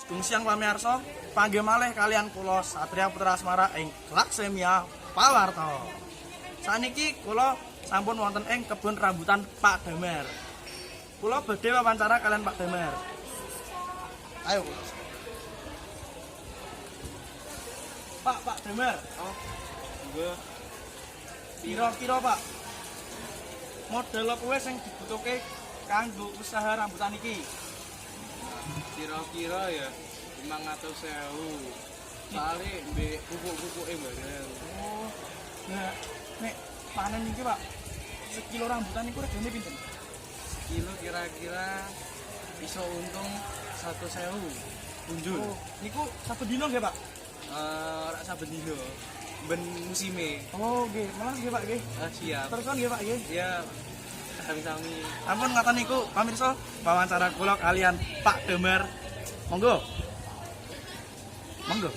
Sedung siang pamirsa, panggih malih kalian kula Satria Putra Asmara ing Laksemia Pawarta. Saniki kula sampun wonten ing kebun rambutan Pak Damar. Kula badhe wawancara kalian Pak Damar. Ayo. Pak Damar. Oh, enggak. Kira-kira Pak, model kowe sing dibutuhke kanggo usaha rambutan iki? Kira-kira ya 500.000. Soalnya mbek pupuk-pupuke bareng. Oh. Nah, nek panen iki Pak, sekilo rambutan iku regane pinten? Kilo kira-kira bisa untung 100.000. Unjul. Oh, niku satu dino nggih Pak? Ora saben dino. Ben musime. Oh, nggih, malah nggih Pak nggih. Siap. Terusan nggih Pak nggih. Ya, sami-sami. Ampun ngaten niku pamirsa, wawancara kula kalian Pak Damar. Monggo. Monggo.